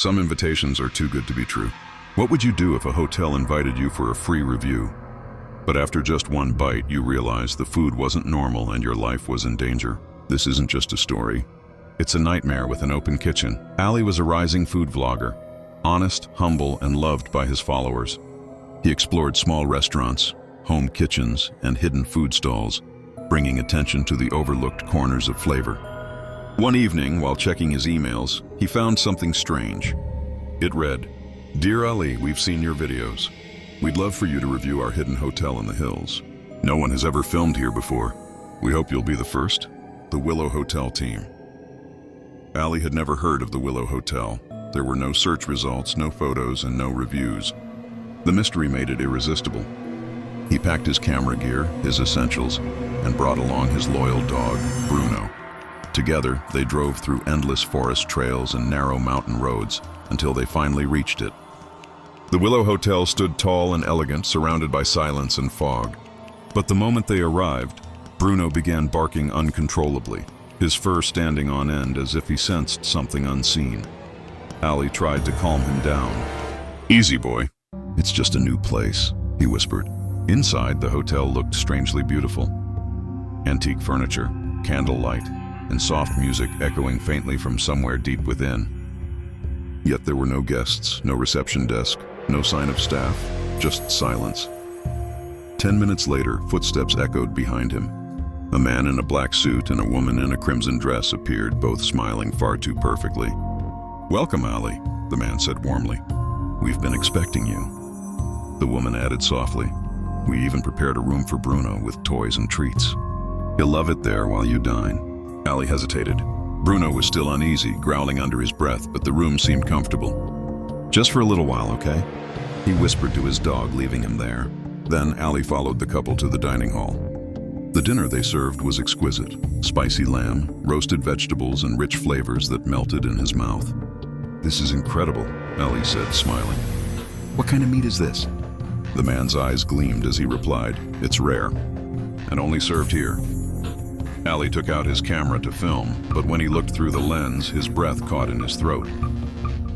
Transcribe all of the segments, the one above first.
Some invitations are too good to be true. What would you do if a hotel invited you for a free review? But after just one bite, you realize the food wasn't normal and your life was in danger. This isn't just a story. It's a nightmare with an open kitchen. Ali was a rising food vlogger, honest, humble, and loved by his followers. He explored small restaurants, home kitchens, and hidden food stalls, bringing attention to the overlooked corners of flavor. One evening, while checking his emails, he found something strange. It read, "Dear Ali, we've seen your videos. We'd love for you to review our hidden hotel in the hills. No one has ever filmed here before. We hope you'll be the first." The Willow Hotel team. Ali had never heard of the Willow Hotel. There were no search results, no photos, and no reviews. The mystery made it irresistible. He packed his camera gear, his essentials, and brought along his loyal dog, Bruno. Together, they drove through endless forest trails and narrow mountain roads until they finally reached it. The Willow Hotel stood tall and elegant, surrounded by silence and fog. But the moment they arrived, Bruno began barking uncontrollably, his fur standing on end as if he sensed something unseen. Ali tried to calm him down. "Easy, boy. It's just a new place," he whispered. Inside, the hotel looked strangely beautiful. Antique furniture, candlelight, and soft music echoing faintly from somewhere deep within. Yet there were no guests, no reception desk, no sign of staff, just silence. 10 minutes later, footsteps echoed behind him. A man in a black suit and a woman in a crimson dress appeared, both smiling far too perfectly. "Welcome, Ali," the man said warmly. "We've been expecting you." The woman added softly, "We even prepared a room for Bruno with toys and treats. He'll love it there while you dine." Ali hesitated. Bruno was still uneasy, growling under his breath, but the room seemed comfortable. "Just for a little while, okay?" He whispered to his dog, leaving him there. Then Ali followed the couple to the dining hall. The dinner they served was exquisite. Spicy lamb, roasted vegetables, and rich flavors that melted in his mouth. "This is incredible," Ali said, smiling. "What kind of meat is this?" The man's eyes gleamed as he replied, "It's rare, and only served here." Ali took out his camera to film, but when he looked through the lens, his breath caught in his throat.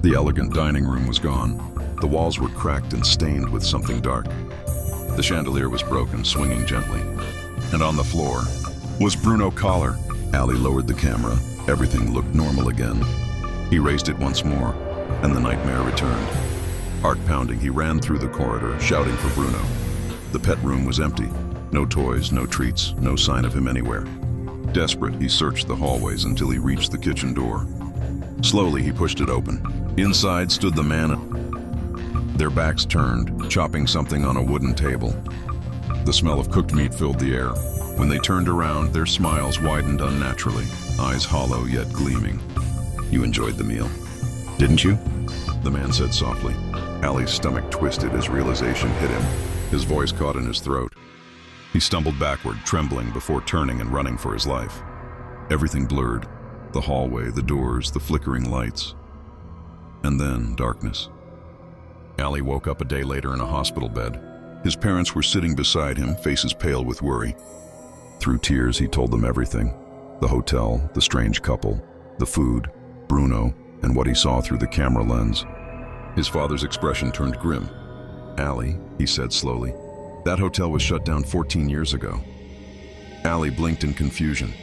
The elegant dining room was gone. The walls were cracked and stained with something dark. The chandelier was broken, swinging gently. And on the floor was Bruno's collar. Ali lowered the camera. Everything looked normal again. He raised it once more, and the nightmare returned. Heart-pounding, he ran through the corridor, shouting for Bruno. The pet room was empty. No toys, no treats, no sign of him anywhere. Desperate, he searched the hallways until he reached the kitchen door. Slowly, he pushed it open. Inside stood the man, their backs turned, chopping something on a wooden table. The smell of cooked meat filled the air. When they turned around, their smiles widened unnaturally, eyes hollow yet gleaming. "You enjoyed the meal, didn't you?" the man said softly. Ali's stomach twisted as realization hit him. His voice caught in his throat. He stumbled backward, trembling before turning and running for his life. Everything blurred. The hallway, the doors, the flickering lights. And then darkness. Ali woke up a day later in a hospital bed. His parents were sitting beside him, faces pale with worry. Through tears, he told them everything. The hotel, the strange couple, the food, Bruno, and what he saw through the camera lens. His father's expression turned grim. "Ali," he said slowly, "that hotel was shut down 14 years ago." Ali blinked in confusion.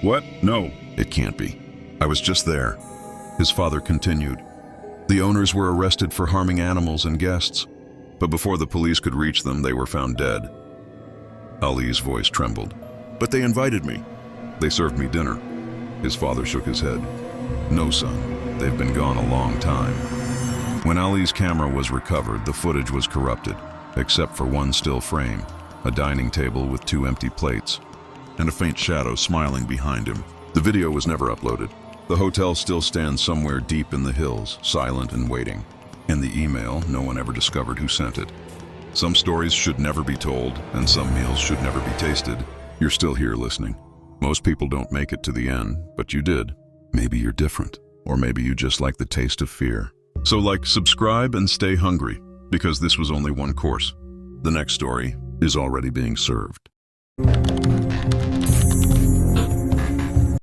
"What? No, it can't be. I was just there." His father continued. "The owners were arrested for harming animals and guests, but before the police could reach them, they were found dead." Ali's voice trembled. "But they invited me. They served me dinner." His father shook his head. "No, son, they've been gone a long time." When Ali's camera was recovered, the footage was corrupted, except for one still frame, a dining table with 2 empty plates, and a faint shadow smiling behind him. The video was never uploaded. The hotel still stands somewhere deep in the hills, silent and waiting. In the email, no one ever discovered who sent it. Some stories should never be told, and some meals should never be tasted. You're still here listening. Most people don't make it to the end, but you did. Maybe you're different, or maybe you just like the taste of fear. So subscribe, and stay hungry, because this was only one course. The next story is already being served.